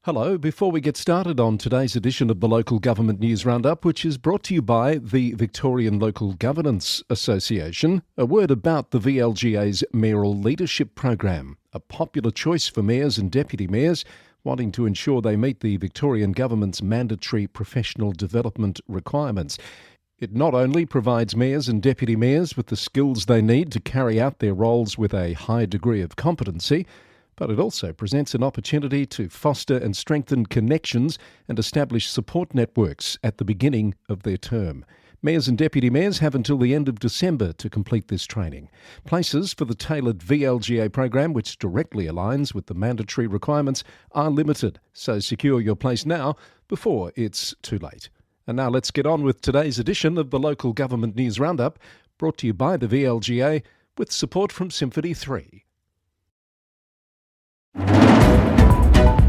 Hello, before we get started on today's edition of the Local Government News Roundup, which is brought to you by the Victorian Local Governance Association, a word about the VLGA's Mayoral Leadership Program, a popular choice for mayors and deputy mayors wanting to ensure they meet the Victorian Government's mandatory professional development requirements. It not only provides mayors and deputy mayors with the skills they need to carry out their roles with a high degree of competency, but it also presents an opportunity to foster and strengthen connections and establish support networks at the beginning of their term. Mayors and deputy mayors have until the end of December to complete this training. Places for the tailored VLGA program, which directly aligns with the mandatory requirements, are limited, so secure your place now before it's too late. And now let's get on with today's edition of the Local Government News Roundup, brought to you by the VLGA with support from Symphony 3.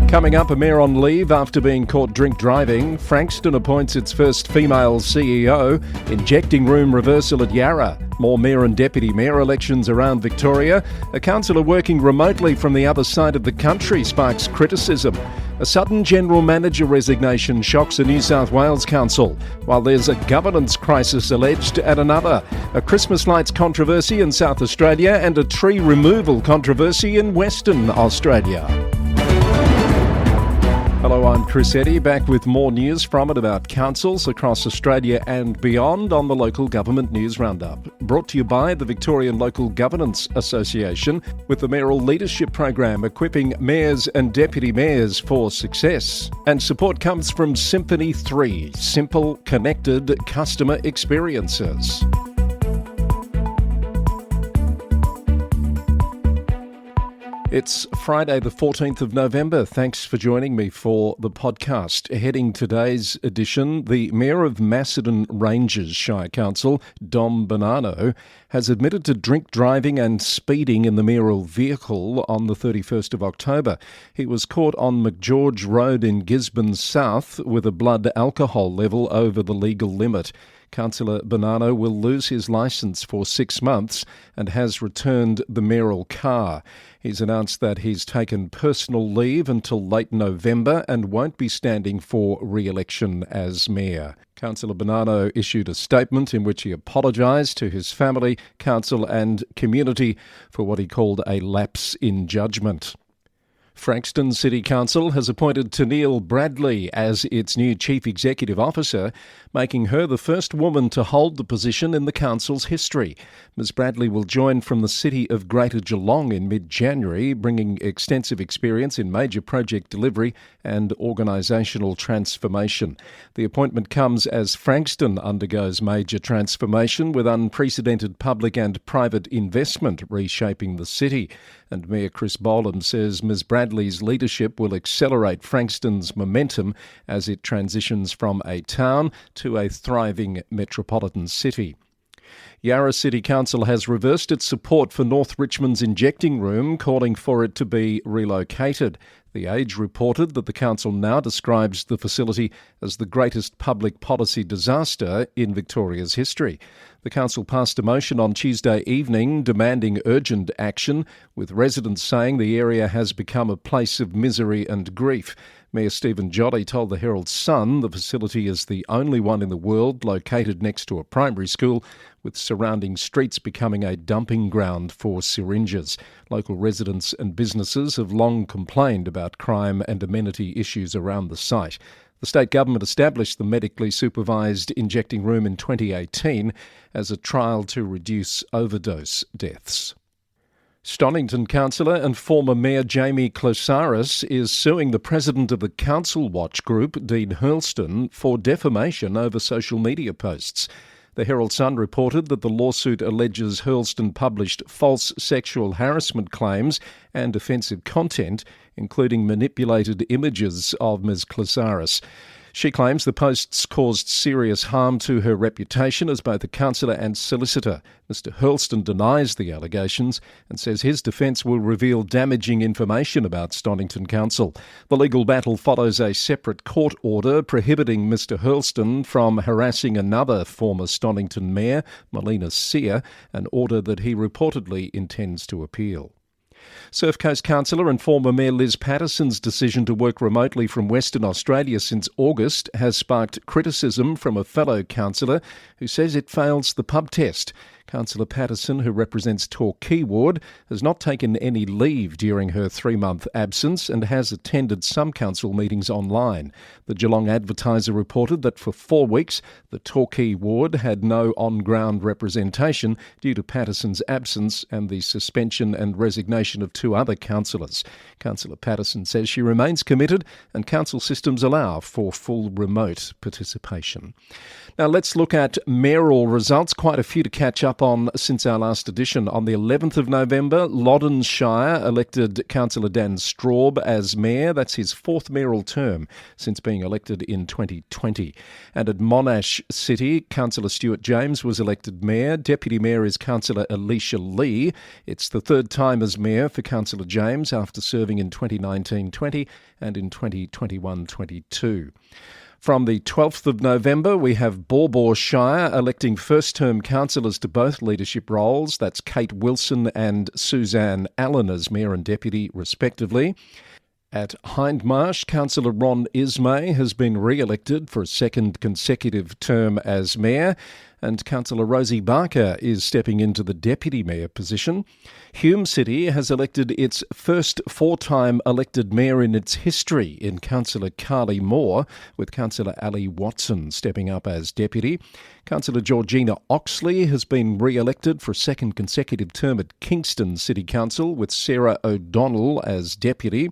Coming up, a mayor on leave after being caught drink driving. Frankston appoints its first female CEO. Injecting room reversal at Yarra. More mayor and deputy mayor elections around Victoria. A councillor working remotely from the other side of the country sparks criticism. A sudden general manager resignation shocks a New South Wales council, while there's a governance crisis alleged at another. A Christmas lights controversy in South Australia and a tree removal controversy in Western Australia. Hello, I'm Chris Eddy, back with more news from and about councils across Australia and beyond on the Local Government News Roundup. Brought to you by the Victorian Local Governance Association with the Mayoral Leadership Program equipping mayors and deputy mayors for success. And support comes from Symphony 3, simple, connected customer experiences. It's Friday the 14th of November. Thanks for joining me for the podcast. Heading today's edition, the Mayor of Macedon Ranges Shire Council, Dom Bonanno, has admitted to drink driving and speeding in the mayoral vehicle on the 31st of October. He was caught on McGeorge Road in Gisborne South with a blood alcohol level over the legal limit. Councillor Bonanno will lose his licence for 6 months and has returned the mayoral car. He's announced that he's taken personal leave until late November and won't be standing for re-election as mayor. Councillor Bonanno issued a statement in which he apologised to his family, council and community for what he called a lapse in judgment. Frankston City Council has appointed Tennille Bradley as its new Chief Executive Officer, making her the first woman to hold the position in the council's history. Ms Bradley will join from the city of Greater Geelong in mid-January, bringing extensive experience in major project delivery and organisational transformation. The appointment comes as Frankston undergoes major transformation with unprecedented public and private investment reshaping the city. And Mayor Chris Bolam says Ms Bradley's leadership will accelerate Frankston's momentum as it transitions from a town to a thriving metropolitan city. Yarra City Council has reversed its support for North Richmond's injecting room, calling for it to be relocated. The Age reported that the council now describes the facility as the greatest public policy disaster in Victoria's history. The council passed a motion on Tuesday evening demanding urgent action, with residents saying the area has become a place of misery and grief. Mayor Stephen Jolly told the Herald Sun the facility is the only one in the world located next to a primary school, with surrounding streets becoming a dumping ground for syringes. Local residents and businesses have long complained about crime and amenity issues around the site. The state government established the medically supervised injecting room in 2018 as a trial to reduce overdose deaths. Stonnington councillor and former Mayor Jamie Closaris is suing the president of the Council Watch Group, Dean Hurlston, for defamation over social media posts. The Herald Sun reported that the lawsuit alleges Hurlston published false sexual harassment claims and offensive content, including manipulated images of Ms Closaris. She claims the posts caused serious harm to her reputation as both a councillor and solicitor. Mr Hurlston denies the allegations and says his defence will reveal damaging information about Stonnington Council. The legal battle follows a separate court order prohibiting Mr Hurlston from harassing another former Stonnington mayor, Melina Sear, an order that he reportedly intends to appeal. Surf Coast councillor and former Mayor Liz Patterson's decision to work remotely from Western Australia since August has sparked criticism from a fellow councillor who says it fails the pub test. Councillor Patterson, who represents Torquay Ward, has not taken any leave during her 3-month absence and has attended some council meetings online. The Geelong Advertiser reported that for 4 weeks, the Torquay Ward had no on-ground representation due to Patterson's absence and the suspension and resignation of 2 other councillors. Councillor Patterson says she remains committed and council systems allow for full remote participation. Now let's look at mayoral results. Quite a few to catch up on since our last edition. On the 11th of November, Loddon Shire elected Councillor Dan Straub as mayor. That's his 4th mayoral term since being elected in 2020. And at Monash City, Councillor Stuart James was elected mayor. Deputy mayor is Councillor Alicia Lee. It's the 3rd time as mayor for Councillor James after serving in 2019-20 and in 2021-22. From the 12th of November, we have Baw Baw Shire electing first-term councillors to both leadership roles. That's Kate Wilson and Suzanne Allen as mayor and deputy, respectively. At Hindmarsh, Councillor Ron Ismay has been re-elected for a 2nd consecutive term as mayor, and Councillor Rosie Barker is stepping into the deputy mayor position. Hume City has elected its first 4-time elected mayor in its history in Councillor Carly Moore, with Councillor Ali Watson stepping up as deputy. Councillor Georgina Oxley has been re-elected for a 2nd consecutive term at Kingston City Council, with Sarah O'Donnell as deputy.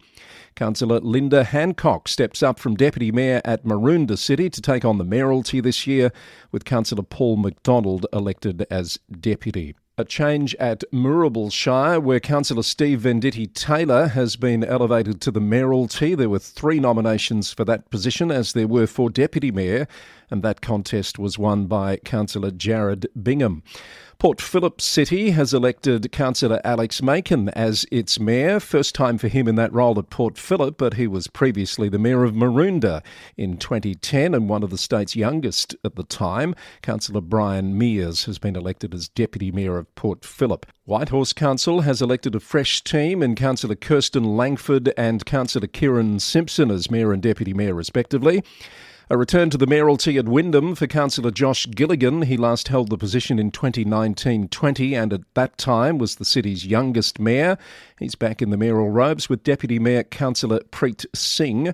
Councillor Linda Hancock steps up from Deputy Mayor at Maroondah City to take on the mayoralty this year, with Councillor Paul McDonald elected as Deputy. A change at Moorabool Shire, where Councillor Steve Venditti-Taylor has been elevated to the mayoralty. There were 3 nominations for that position, as there were for Deputy Mayor, and that contest was won by Councillor Jared Bingham. Port Phillip City has elected Councillor Alex Macon as its mayor. First time for him in that role at Port Phillip, but he was previously the mayor of Maroondah in 2010 and one of the state's youngest at the time. Councillor Brian Mears has been elected as deputy mayor of Port Phillip. Whitehorse Council has elected a fresh team in Councillor Kirsten Langford and Councillor Kieran Simpson as mayor and deputy mayor respectively. A return to the mayoralty at Wyndham for Councillor Josh Gilligan. He last held the position in 2019-20 and at that time was the city's youngest mayor. He's back in the mayoral robes with Deputy Mayor Councillor Preet Singh.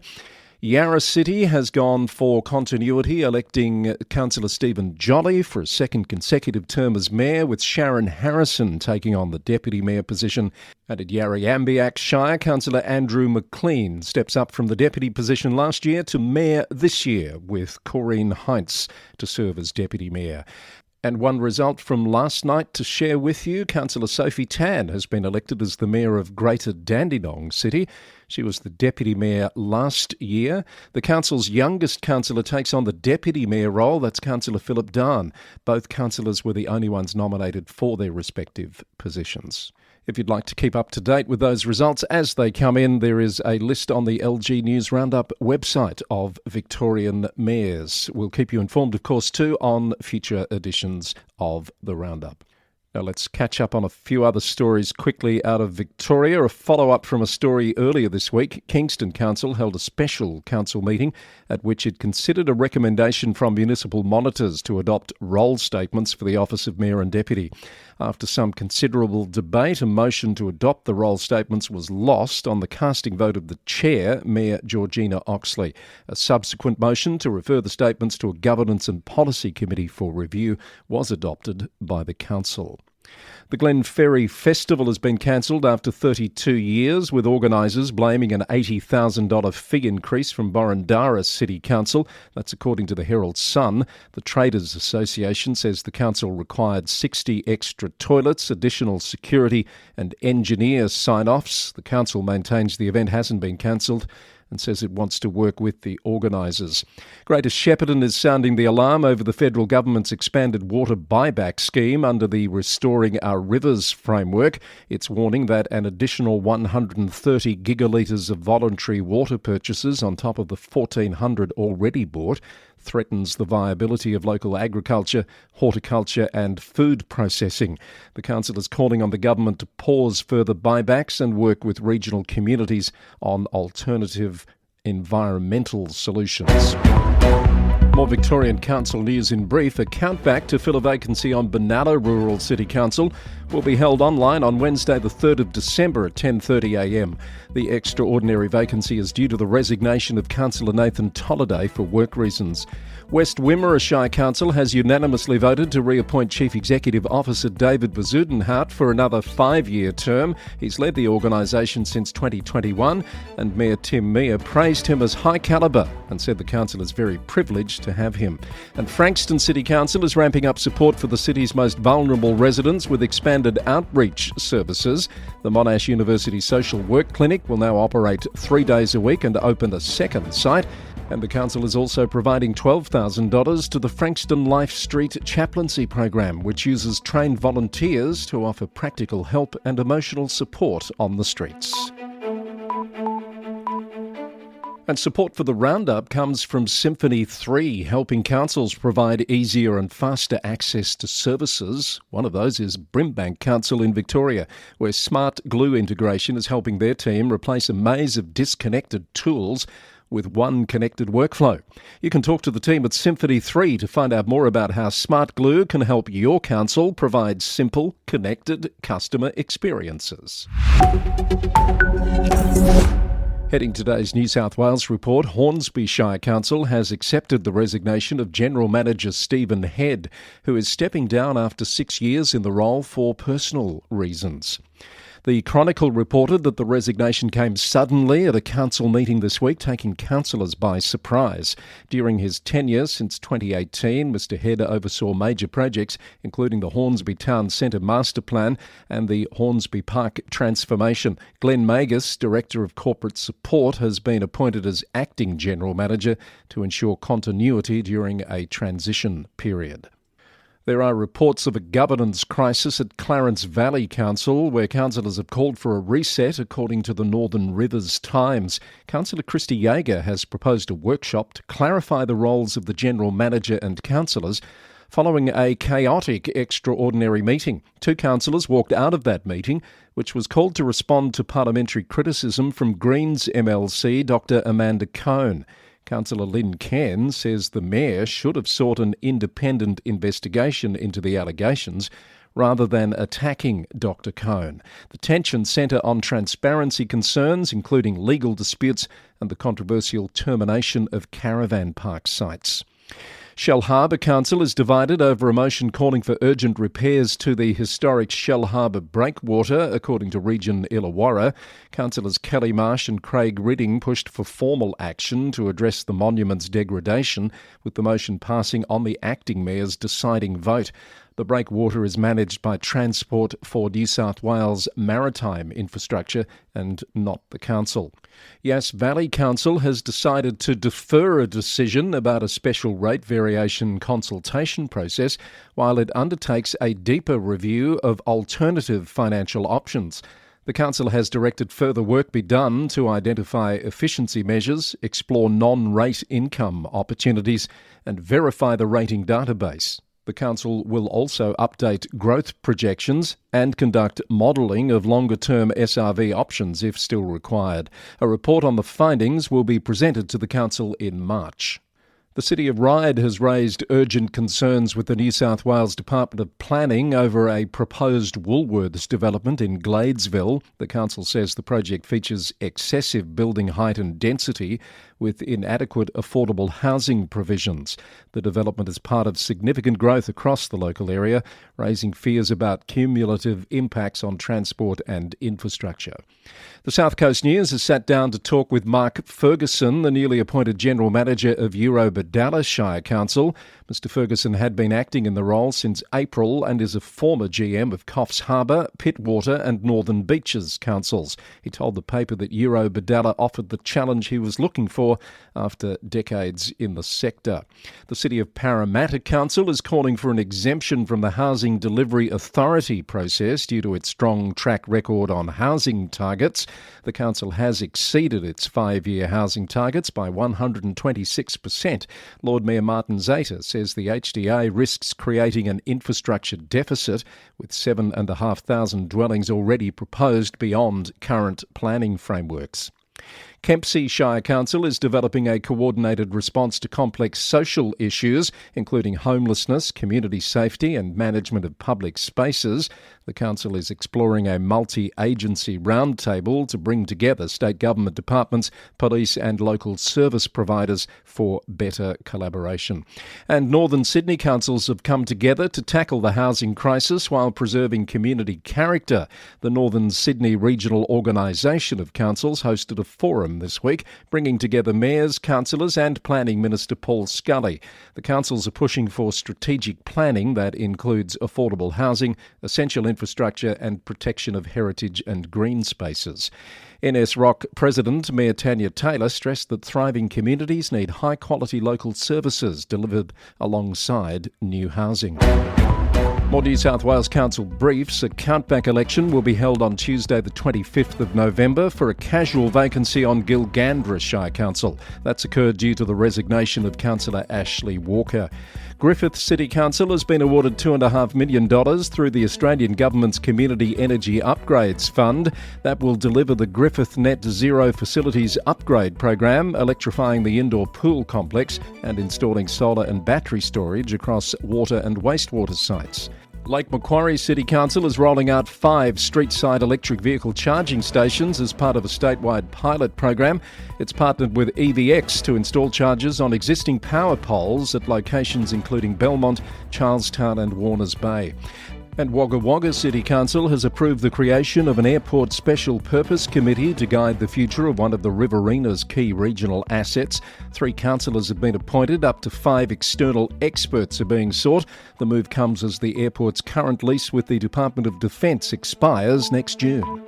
Yarra City has gone for continuity, electing Councillor Stephen Jolly for a 2nd consecutive term as mayor, with Sharon Harrison taking on the deputy mayor position. And at Yarra-Yambiack Shire, Councillor Andrew McLean steps up from the deputy position last year to mayor this year, with Corrine Heinz to serve as deputy mayor. And one result from last night to share with you, Councillor Sophie Tan has been elected as the mayor of Greater Dandenong City. She was the deputy mayor last year. The council's youngest councillor takes on the deputy mayor role. That's Councillor Philip Darn. Both councillors were the only ones nominated for their respective positions. If you'd like to keep up to date with those results as they come in, there is a list on the LG News Roundup website of Victorian mayors. We'll keep you informed, of course, too, on future editions of the Roundup. Now let's catch up on a few other stories quickly out of Victoria. A follow-up from a story earlier this week. Kingston Council held a special council meeting at which it considered a recommendation from municipal monitors to adopt role statements for the office of Mayor and Deputy. After some considerable debate, a motion to adopt the role statements was lost on the casting vote of the chair, Mayor Georgina Oxley. A subsequent motion to refer the statements to a Governance and Policy Committee for review was adopted by the council. The Glenferrie Festival has been cancelled after 32 years, with organisers blaming an $80,000 fee increase from Borrandara City Council. That's according to the Herald Sun. The Traders Association says the council required 60 extra toilets, additional security and engineer sign-offs. The council maintains the event hasn't been cancelled and says it wants to work with the organisers. Greater Shepparton is sounding the alarm over the federal government's expanded water buyback scheme under the Restoring Our Rivers framework. It's warning that an additional 130 gigalitres of voluntary water purchases on top of the 1,400 already bought threatens the viability of local agriculture, horticulture and food processing. The council is calling on the government to pause further buybacks and work with regional communities on alternative environmental solutions. More Victorian Council news in brief. A countback to fill a vacancy on Benalla Rural City Council will be held online on Wednesday the 3rd of December at 10:30am. The extraordinary vacancy is due to the resignation of Councillor Nathan Tolliday for work reasons. West Wimmera Shire Council has unanimously voted to reappoint Chief Executive Officer David Bezuidenhout for another 5-year term. He's led the organisation since 2021, and Mayor Tim Mear praised him as high calibre and said the council is very privileged to have him. And Frankston City Council is ramping up support for the city's most vulnerable residents with expanded outreach services. The Monash University Social Work Clinic will now operate 3 days a week and open a second site. And the council is also providing $12,000 to the Frankston Life Street Chaplaincy Program, which uses trained volunteers to offer practical help and emotional support on the streets. And support for the Roundup comes from Symphony 3, helping councils provide easier and faster access to services. One of those is Brimbank Council in Victoria, where smart glue integration is helping their team replace a maze of disconnected tools with one connected workflow. You can talk to the team at Symphony 3 to find out more about how smart glue can help your council provide simple, connected customer experiences. Heading today's New South Wales report, Hornsby Shire Council has accepted the resignation of General Manager Stephen Head, who is stepping down after 6 years in the role for personal reasons. The Chronicle reported that the resignation came suddenly at a council meeting this week, taking councillors by surprise. During his tenure since 2018, Mr Head oversaw major projects, including the Hornsby Town Centre Master Plan and the Hornsby Park Transformation. Glenn Magus, Director of Corporate Support, has been appointed as Acting General Manager to ensure continuity during a transition period. There are reports of a governance crisis at Clarence Valley Council, where councillors have called for a reset, according to the Northern Rivers Times. Councillor Christy Yeager has proposed a workshop to clarify the roles of the General Manager and councillors following a chaotic extraordinary meeting. 2 councillors walked out of that meeting, which was called to respond to parliamentary criticism from Greens MLC Dr Amanda Cohn. Councillor Lynn Cairn says the Mayor should have sought an independent investigation into the allegations rather than attacking Dr Cohn. The tension centre on transparency concerns, including legal disputes and the controversial termination of caravan park sites. Shellharbour Council is divided over a motion calling for urgent repairs to the historic Shellharbour breakwater, according to Region Illawarra. Councillors Kelly Marsh and Craig Ridding pushed for formal action to address the monument's degradation, with the motion passing on the acting mayor's deciding vote. The breakwater is managed by Transport for New South Wales Maritime Infrastructure and not the council. Yass Valley Council has decided to defer a decision about a special rate variation consultation process while it undertakes a deeper review of alternative financial options. The council has directed further work be done to identify efficiency measures, explore non-rate income opportunities and verify the rating database. The council will also update growth projections and conduct modelling of longer-term SRV options if still required. A report on the findings will be presented to the council in March. The City of Ryde has raised urgent concerns with the New South Wales Department of Planning over a proposed Woolworths development in Gladesville. The council says the project features excessive building height and density with inadequate affordable housing provisions. The development is part of significant growth across the local area, raising fears about cumulative impacts on transport and infrastructure. The South Coast News has sat down to talk with Mark Ferguson, the newly appointed General Manager of Yarra Shire Council. Mr Ferguson had been acting in the role since April and is a former GM of Coffs Harbour, Pittwater and Northern Beaches councils. He told the paper that Yarra offered the challenge he was looking for for after decades in the sector. The City of Parramatta Council is calling for an exemption from the Housing Delivery Authority process due to its strong track record on housing targets. The council has exceeded its 5-year housing targets by 126%. Lord Mayor Martin Zeta says the HDA risks creating an infrastructure deficit, with 7,500 dwellings already proposed beyond current planning frameworks. Kempsey Shire Council is developing a coordinated response to complex social issues, including homelessness, community safety and management of public spaces. The council is exploring a multi-agency roundtable to bring together state government departments, police and local service providers for better collaboration. And Northern Sydney councils have come together to tackle the housing crisis while preserving community character. The Northern Sydney Regional Organisation of Councils hosted a forum this week, bringing together mayors, councillors and Planning Minister Paul Scully. The councils are pushing for strategic planning that includes affordable housing, essential infrastructure and protection of heritage and green spaces. NS Rock President Mayor Tanya Taylor stressed that thriving communities need high-quality local services delivered alongside new housing. More New South Wales Council briefs. A countback election will be held on Tuesday the 25th of November for a casual vacancy on Gilgandra Shire Council. That's occurred due to the resignation of Councillor Ashley Walker. Griffith City Council has been awarded $2.5 million through the Australian Government's Community Energy Upgrades Fund. That will deliver the Griffith Net Zero Facilities Upgrade Program, electrifying the indoor pool complex and installing solar and battery storage across water and wastewater sites. Lake Macquarie City Council is rolling out 5 street-side electric vehicle charging stations as part of a statewide pilot program. It's partnered with EVX to install chargers on existing power poles at locations including Belmont, Charlestown and Warners Bay. And Wagga Wagga City Council has approved the creation of an airport special purpose committee to guide the future of one of the Riverina's key regional assets. 3 councillors have been appointed, up to 5 external experts are being sought. The move comes as the airport's current lease with the Department of Defence expires next June.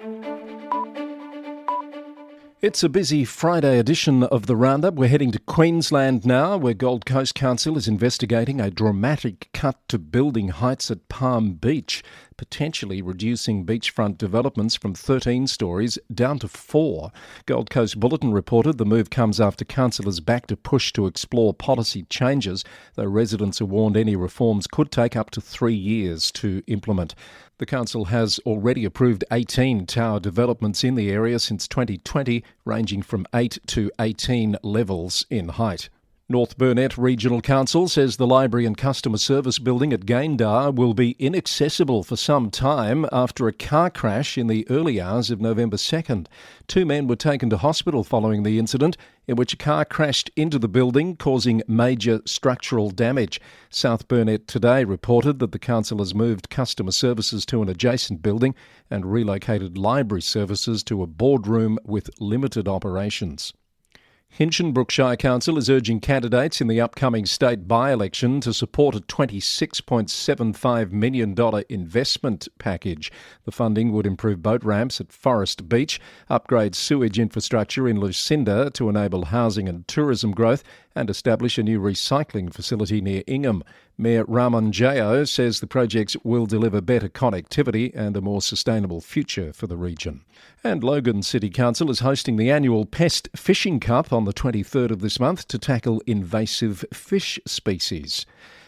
It's a busy Friday edition of the Roundup. We're heading to Queensland now, where Gold Coast Council is investigating a dramatic cut to building heights at Palm Beach, potentially reducing beachfront developments from 13 stories down to 4. Gold Coast Bulletin reported the move comes after councillors backed a push to explore policy changes, though residents are warned any reforms could take up to 3 years to implement. The council has already approved 18 tower developments in the area since 2020, ranging from 8 to 18 levels in height. North Burnett Regional Council says the Library and Customer Service building at Gayndah will be inaccessible for some time after a car crash in the early hours of November 2nd. 2 men were taken to hospital following the incident, in which a car crashed into the building, causing major structural damage. South Burnett Today reported that the council has moved customer services to an adjacent building and relocated library services to a boardroom with limited operations. Hinchinbrook Shire Council is urging candidates in the upcoming state by-election to support a $26.75 million investment package. The funding would improve boat ramps at Forest Beach, upgrade sewage infrastructure in Lucinda to enable housing and tourism growth, and establish a new recycling facility near Ingham. Mayor Ramon Jao says the projects will deliver better connectivity and a more sustainable future for the region. And Logan City Council is hosting the annual Pest Fishing Cup on the 23rd of this month to tackle invasive fish species.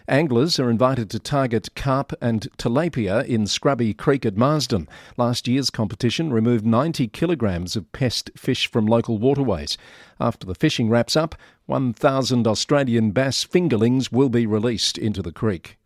Anglers are invited to target carp and tilapia in Scrubby Creek at Marsden. Last year's competition removed 90 kilograms of pest fish from local waterways. After the fishing wraps up, 1,000 Australian bass fingerlings will be released into the creek.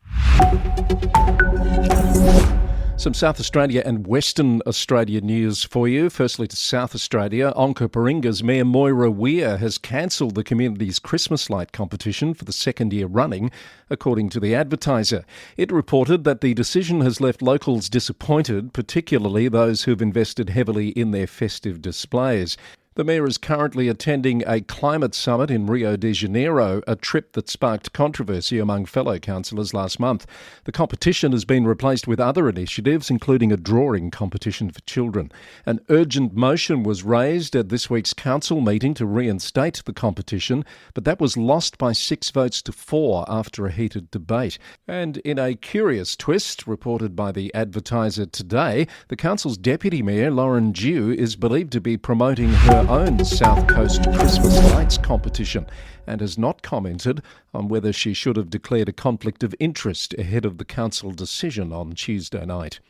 Some South Australia and Western Australia news for you. Firstly to South Australia, Onkaparinga's Mayor Moira Weir has cancelled the community's Christmas light competition for the second year running, according to the Advertiser. It reported that the decision has left locals disappointed, particularly those who've invested heavily in their festive displays. The mayor is currently attending a climate summit in Rio de Janeiro, a trip that sparked controversy among fellow councillors last month. The competition has been replaced with other initiatives, including a drawing competition for children. An urgent motion was raised at this week's council meeting to reinstate the competition, but that was lost by 6 votes to 4 after a heated debate. And in a curious twist, reported by the Advertiser today, the council's deputy mayor, Lauren Dew, is believed to be promoting her own South Coast Christmas lights competition and has not commented on whether she should have declared a conflict of interest ahead of the council decision on Tuesday night.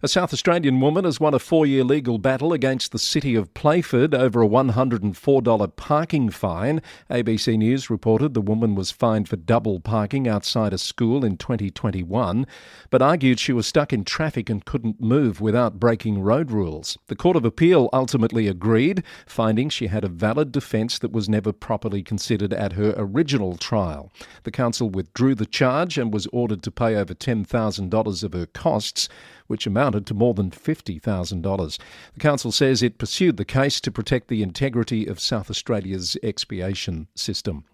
A South Australian woman has won a 4-year legal battle against the city of Playford over a $104 parking fine. ABC News reported the woman was fined for double parking outside a school in 2021, but argued she was stuck in traffic and couldn't move without breaking road rules. The Court of Appeal ultimately agreed, finding she had a valid defence that was never properly considered at her original trial. The council withdrew the charge and was ordered to pay over $10,000 of her costs, which amounted to more than $50,000. The council says it pursued the case to protect the integrity of South Australia's expiation system.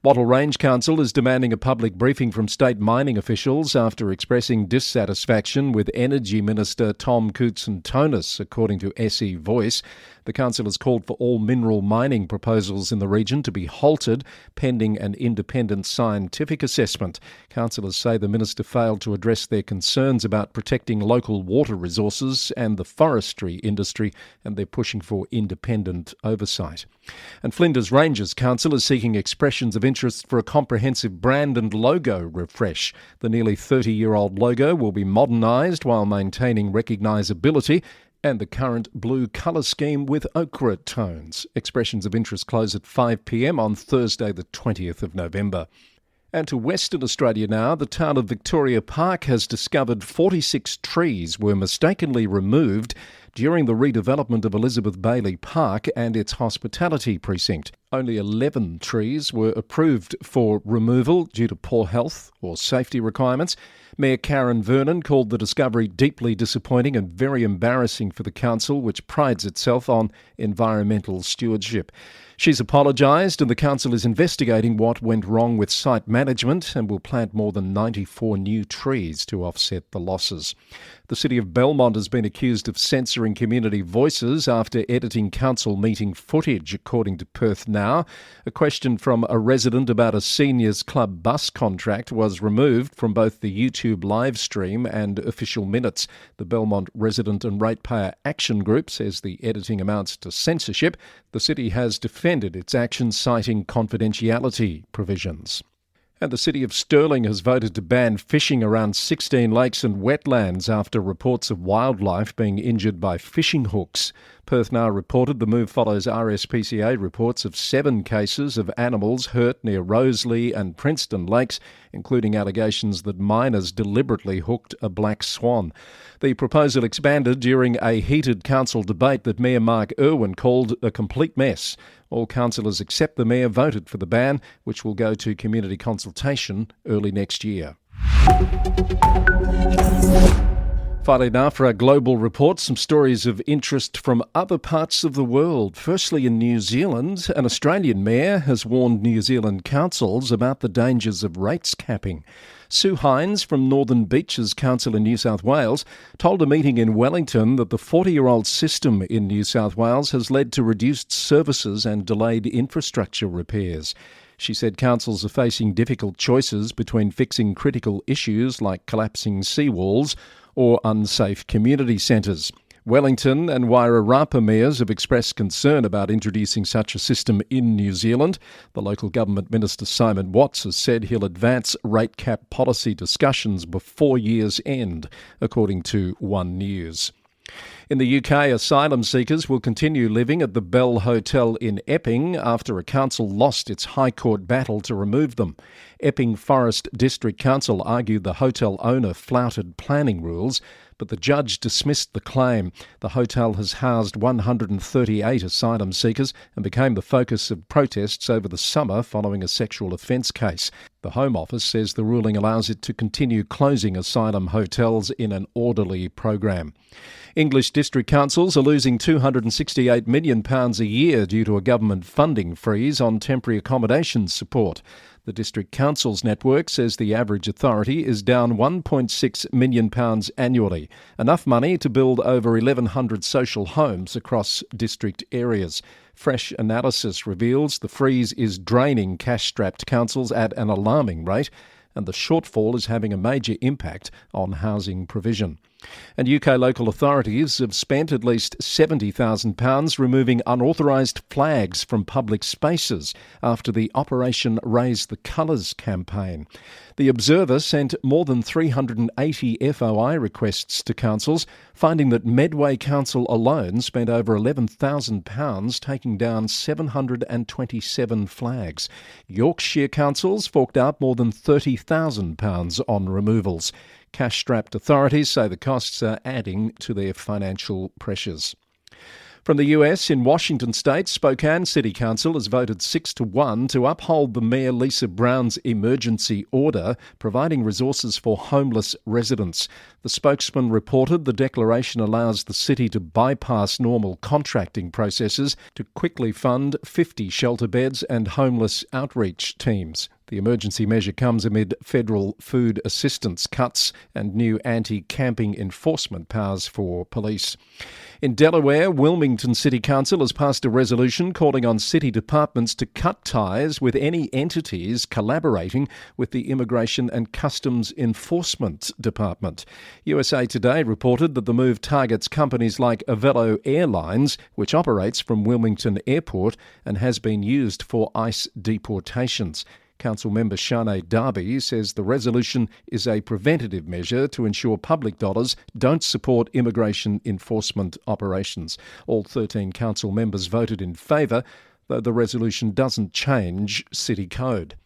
Wattle Range Council is demanding a public briefing from state mining officials after expressing dissatisfaction with Energy Minister Tom Koutson-Tonis, according to SE Voice. The council has called for all mineral mining proposals in the region to be halted pending an independent scientific assessment. Councillors say the minister failed to address their concerns about protecting local water resources and the forestry industry, and they're pushing for independent oversight. And Flinders Ranges Council is seeking expressions of interest for a comprehensive brand and logo refresh. The nearly 30-year-old logo will be modernised while maintaining recognisability and the current blue colour scheme with ochre tones. Expressions of interest close at 5 p.m. on Thursday the 20th of November. And to Western Australia now, the town of Victoria Park has discovered 46 trees were mistakenly removed during the redevelopment of Elizabeth Bailey Park and its hospitality precinct. Only 11 trees were approved for removal due to poor health or safety requirements. Mayor Karen Vernon called the discovery deeply disappointing and very embarrassing for the council, which prides itself on environmental stewardship. She's apologised and the council is investigating what went wrong with site management and will plant more than 94 new trees to offset the losses. The city of Belmont has been accused of censoring community voices after editing council meeting footage, according to Perth Now. A question from a resident about a seniors club bus contract was removed from both the YouTube live stream and official minutes. The Belmont Resident and Ratepayer Action Group says the editing amounts to censorship. The city has defended its action, citing confidentiality provisions. And the city of Stirling has voted to ban fishing around 16 lakes and wetlands after reports of wildlife being injured by fishing hooks. Perth Now reported the move follows RSPCA reports of 7 cases of animals hurt near Roseley and Frankston lakes, including allegations that miners deliberately hooked a black swan. The proposal expanded during a heated council debate that Mayor Mark Irwin called a complete mess. All councillors except the mayor voted for the ban, which will go to community consultation early next year. Finally now for our global report, some stories of interest from other parts of the world. Firstly, in New Zealand, an Australian mayor has warned New Zealand councils about the dangers of rates capping. Sue Hines from Northern Beaches Council in New South Wales told a meeting in Wellington that the 40-year-old system in New South Wales has led to reduced services and delayed infrastructure repairs. She said councils are facing difficult choices between fixing critical issues like collapsing seawalls or unsafe community centres. Wellington and Wairarapa mayors have expressed concern about introducing such a system in New Zealand. The local government minister Simon Watts has said he'll advance rate cap policy discussions before year's end, according to One News. In the UK, asylum seekers will continue living at the Bell Hotel in Epping after a council lost its High Court battle to remove them. Epping Forest District Council argued the hotel owner flouted planning rules, but the judge dismissed the claim. The hotel has housed 138 asylum seekers and became the focus of protests over the summer following a sexual offence case. The Home Office says the ruling allows it to continue closing asylum hotels in an orderly program. English district councils are losing £268 million a year due to a government funding freeze on temporary accommodation support. The District Councils network says the average authority is down £1.6 million annually, enough money to build over 1,100 social homes across district areas. Fresh analysis reveals the freeze is draining cash-strapped councils at an alarming rate, and the shortfall is having a major impact on housing provision. And UK local authorities have spent at least £70,000 removing unauthorised flags from public spaces after the Operation Raise the Colours campaign. The Observer sent more than 380 FOI requests to councils, finding that Medway Council alone spent over £11,000 taking down 727 flags. Yorkshire councils forked out more than £30,000 on removals. Cash-strapped authorities say the costs are adding to their financial pressures. From the US, in Washington state, Spokane City Council has voted 6-1 to uphold the Mayor Lisa Brown's emergency order, providing resources for homeless residents. The spokesman reported the declaration allows the city to bypass normal contracting processes to quickly fund 50 shelter beds and homeless outreach teams. The emergency measure comes amid federal food assistance cuts and new anti-camping enforcement powers for police. In Delaware, Wilmington City Council has passed a resolution calling on city departments to cut ties with any entities collaborating with the Immigration and Customs Enforcement Department. USA Today reported that the move targets companies like Avello Airlines, which operates from Wilmington Airport and has been used for ICE deportations. Council member Shanae Darby says the resolution is a preventative measure to ensure public dollars don't support immigration enforcement operations. All 13 council members voted in favour, though the resolution doesn't change city code.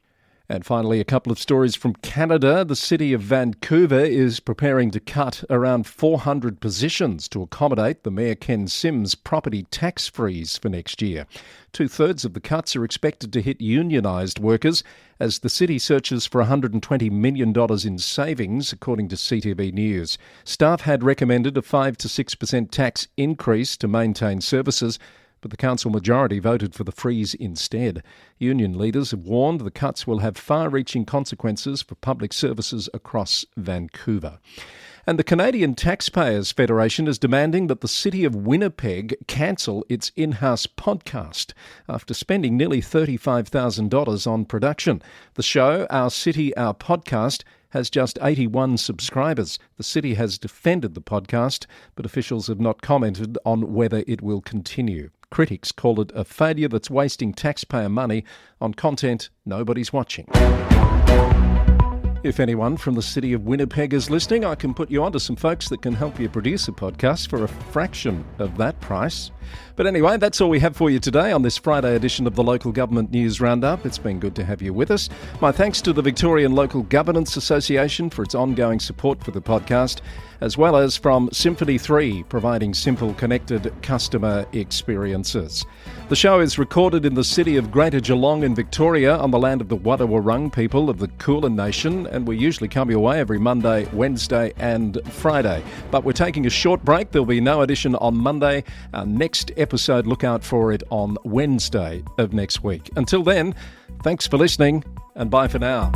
And finally, a couple of stories from Canada. The city of Vancouver is preparing to cut around 400 positions to accommodate the Mayor Ken Sims' property tax freeze for next year. 2/3 of the cuts are expected to hit unionised workers as the city searches for $120 million in savings, according to CTV News. Staff had recommended a 5 to 6% tax increase to maintain services, but the council majority voted for the freeze instead. Union leaders have warned the cuts will have far-reaching consequences for public services across Vancouver. And the Canadian Taxpayers Federation is demanding that the City of Winnipeg cancel its in-house podcast after spending nearly $35,000 on production. The show, Our City, Our Podcast, has just 81 subscribers. The city has defended the podcast, but officials have not commented on whether it will continue. Critics call it a failure that's wasting taxpayer money on content nobody's watching. If anyone from the city of Winnipeg is listening, I can put you onto some folks that can help you produce a podcast for a fraction of that price. But anyway, that's all we have for you today on this Friday edition of the Local Government News Roundup. It's been good to have you with us. My thanks to the Victorian Local Governance Association for its ongoing support for the podcast, as well as from Symphony 3, providing simple, connected customer experiences. The show is recorded in the city of Greater Geelong in Victoria on the land of the Wadawurrung people of the Kulin Nation, and we usually come your way every Monday, Wednesday and Friday. But we're taking a short break. There'll be no edition on Monday. Our next episode, look out for it on Wednesday of next week. Until then, thanks for listening and bye for now.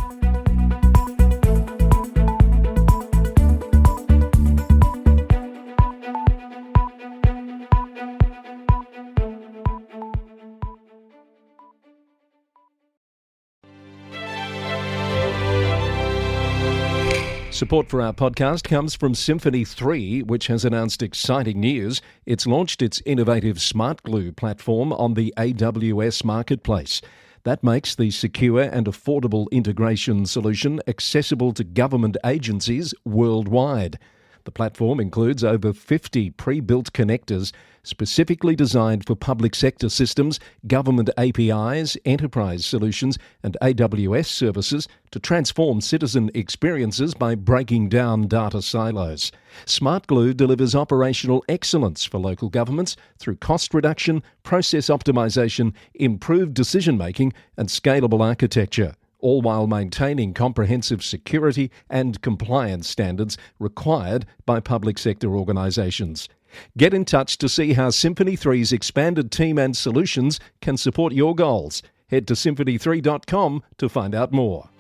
Support for our podcast comes from Symphony 3, which has announced exciting news. It's launched its innovative Smart Glue platform on the AWS Marketplace. That makes the secure and affordable integration solution accessible to government agencies worldwide. The platform includes over 50 pre-built connectors specifically designed for public sector systems, government APIs, enterprise solutions, and AWS services to transform citizen experiences by breaking down data silos. Smart Glue delivers operational excellence for local governments through cost reduction, process optimization, improved decision-making, and scalable architecture, all while maintaining comprehensive security and compliance standards required by public sector organisations. Get in touch to see how Symphony 3's expanded team and solutions can support your goals. Head to symphony3.com to find out more.